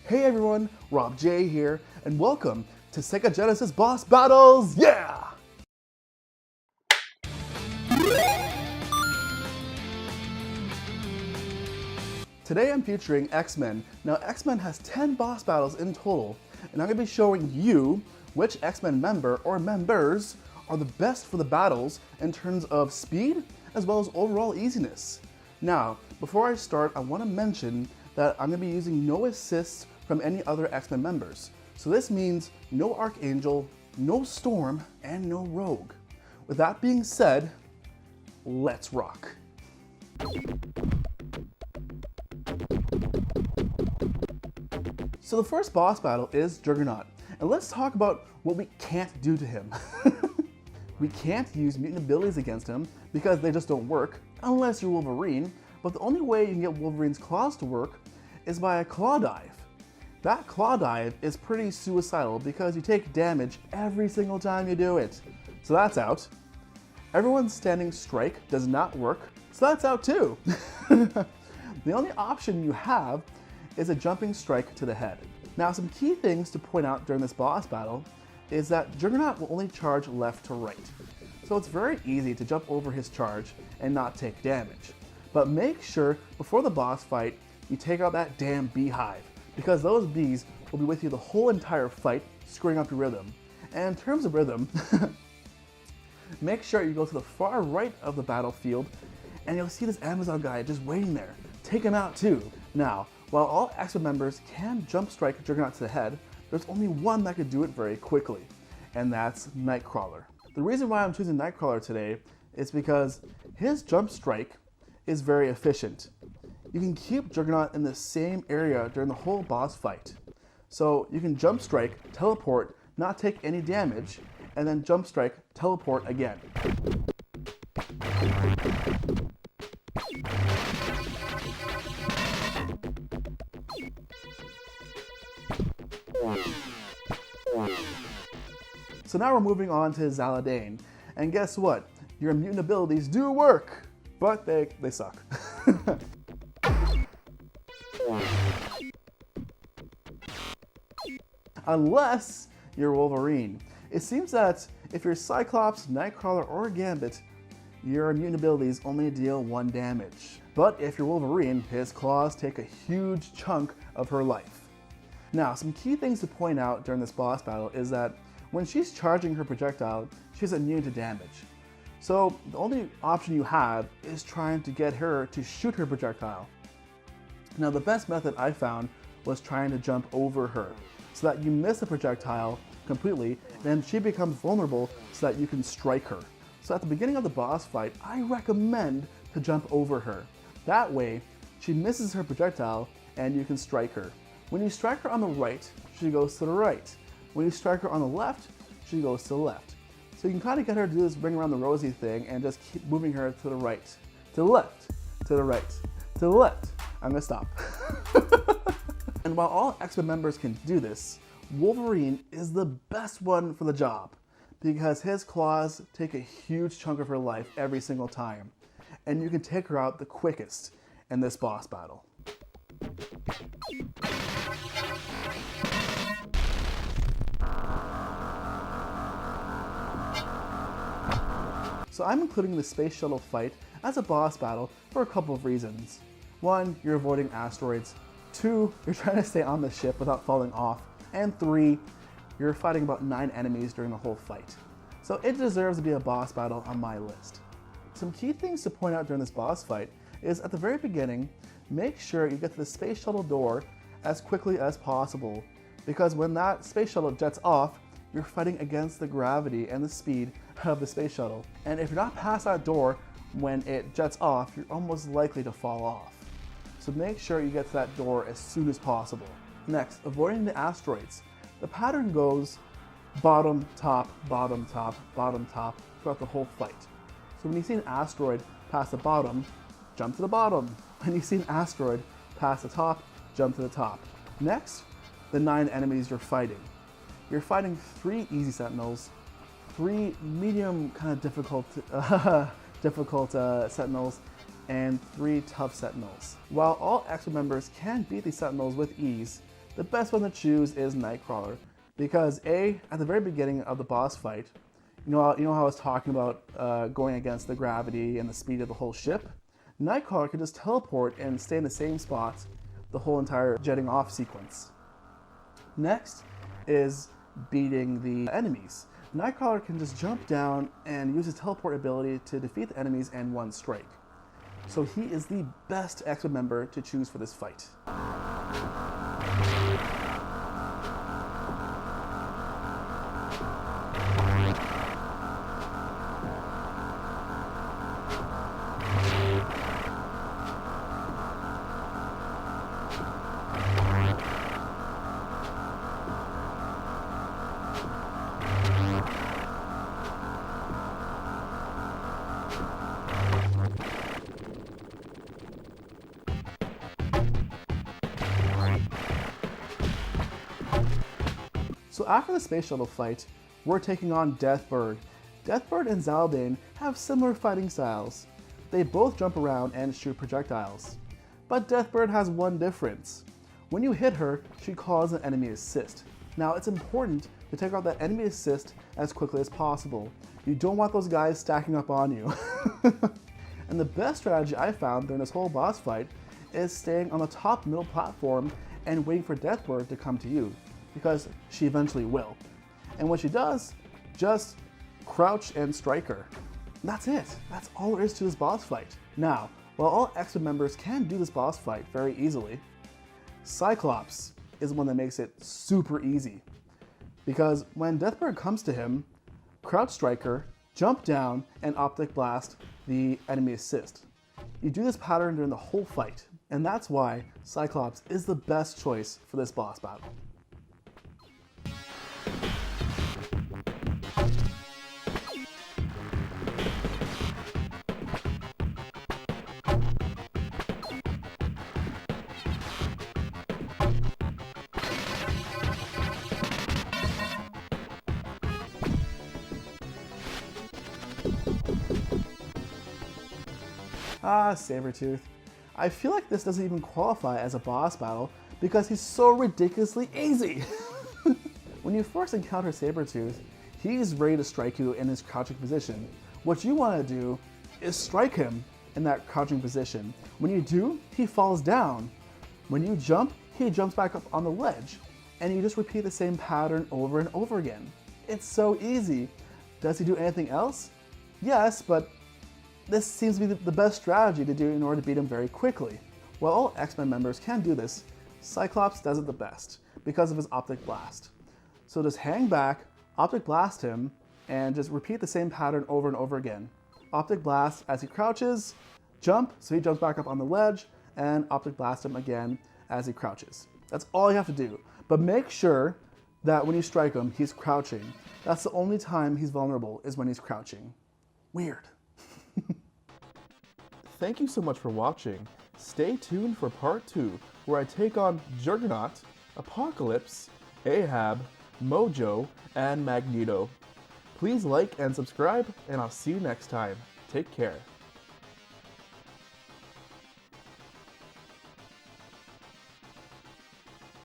Hey everyone, Rob J here, and welcome to Sega Genesis Boss Battles, yeah! Today I'm featuring Xmen. Now Xmen has 10 boss battles in total, and I'm going to be showing you which Xmen member or members are the best for the battles in terms of speed as well as overall easiness. Now, before I start, I want to mention that I'm going to be using no assists from any other Xmen members. So this means no Archangel, no Storm, and no Rogue. With that being said, let's rock. So the first boss battle is Juggernaut, and let's talk about what we can't do to him. We can't use mutant abilities against him because they just don't work unless you're Wolverine, but the only way you can get Wolverine's claws to work is by a claw dive. That claw dive is pretty suicidal because you take damage every single time you do it. So that's out. Everyone's standing strike does not work, so that's out too. The only option you have is a jumping strike to the head. Now, some key things to point out during this boss battle is that Juggernaut will only charge left to right. So it's very easy to jump over his charge and not take damage. But make sure before the boss fight, you take out that damn beehive, because those bees will be with you the whole entire fight, screwing up your rhythm. And in terms of rhythm, make sure you go to the far right of the battlefield and you'll see this Amazon guy just waiting there. Take him out too. Now, while all Xmen members can jump strike Juggernaut to the head, there's only one that could do it very quickly, and that's Nightcrawler. The reason why I'm choosing Nightcrawler today is because his jump strike is very efficient. You can keep Juggernaut in the same area during the whole boss fight. So you can jump strike, teleport, not take any damage, and then jump strike, teleport again. So now we're moving on to Zaladane, and guess what? Your mutant abilities do work, but they suck. Unless you're Wolverine. It seems that if you're Cyclops, Nightcrawler, or Gambit, your mutant abilities only deal 1 damage. But if you're Wolverine, his claws take a huge chunk of her life. Now, some key things to point out during this boss battle is that when she's charging her projectile, she's immune to damage. So the only option you have is trying to get her to shoot her projectile. Now, the best method I found was trying to jump over her so that you miss the projectile completely and then she becomes vulnerable so that you can strike her. So at the beginning of the boss fight, I recommend to jump over her. That way, she misses her projectile and you can strike her. When you strike her on the right, she goes to the right. When you strike her on the left, she goes to the left. So you can kind of get her to do this ring around the rosy thing and just keep moving her to the right, to the left, to the right, to the left. I'm gonna stop. And while all Xmen members can do this, Wolverine is the best one for the job because his claws take a huge chunk of her life every single time. And you can take her out the quickest in this boss battle. So I'm including the Space Shuttle Fight as a boss battle for a couple of reasons. 1, you're avoiding asteroids. 2, you're trying to stay on the ship without falling off. And 3, you're fighting about 9 enemies during the whole fight. So it deserves to be a boss battle on my list. Some key things to point out during this boss fight is at the very beginning, make sure you get to the space shuttle door as quickly as possible, because when that space shuttle jets off, you're fighting against the gravity and the speed of the space shuttle. And if you're not past that door when it jets off, you're almost likely to fall off. So make sure you get to that door as soon as possible. Next, avoiding the asteroids. The pattern goes bottom, top, bottom, top, bottom, top throughout the whole fight. So when you see an asteroid past the bottom, jump to the bottom. When you see an asteroid past the top, jump to the top. Next, the 9 enemies you're fighting. You're fighting 3 easy sentinels, 3 medium kind of difficult sentinels, and 3 tough sentinels. While all Xmen members can beat these sentinels with ease, the best one to choose is Nightcrawler, because A, at the very beginning of the boss fight, you know how I was talking about going against the gravity and the speed of the whole ship? Nightcrawler can just teleport and stay in the same spot the whole entire jetting off sequence. Next is beating the enemies. Nightcrawler can just jump down and use his teleport ability to defeat the enemies in one strike. So he is the best X-Men member to choose for this fight. So after the space shuttle fight, we're taking on Deathbird. Deathbird and Zaladane have similar fighting styles. They both jump around and shoot projectiles. But Deathbird has one difference. When you hit her, she calls an enemy assist. Now it's important to take out that enemy assist as quickly as possible. You don't want those guys stacking up on you. And the best strategy I found during this whole boss fight is staying on the top middle platform and waiting for Deathbird to come to you, because she eventually will. And when she does, just crouch and strike her. And that's it. That's all there is to this boss fight. Now, while all X-Men members can do this boss fight very easily, Cyclops is the one that makes it super easy. Because when Deathbird comes to him, crouch strike her, jump down, and optic blast the enemy assist. You do this pattern during the whole fight, and that's why Cyclops is the best choice for this boss battle. Ah, Sabretooth. I feel like this doesn't even qualify as a boss battle because he's so ridiculously easy. When you first encounter Sabretooth, he's ready to strike you in his crouching position. What you want to do is strike him in that crouching position. When you do, he falls down. When you jump, he jumps back up on the ledge. And you just repeat the same pattern over and over again. It's so easy. Does he do anything else? Yes, but this seems to be the best strategy to do in order to beat him very quickly. While all X-Men members can do this, Cyclops does it the best because of his optic blast. So just hang back, optic blast him, and just repeat the same pattern over and over again. Optic blast as he crouches, jump, so he jumps back up on the ledge, and optic blast him again as he crouches. That's all you have to do. But make sure that when you strike him, he's crouching. That's the only time he's vulnerable, is when he's crouching. Weird. Thank you so much for watching. Stay tuned for part 2, where I take on Juggernaut, Apocalypse, Ahab, Mojo, and Magneto. Please like and subscribe, and I'll see you next time. Take care.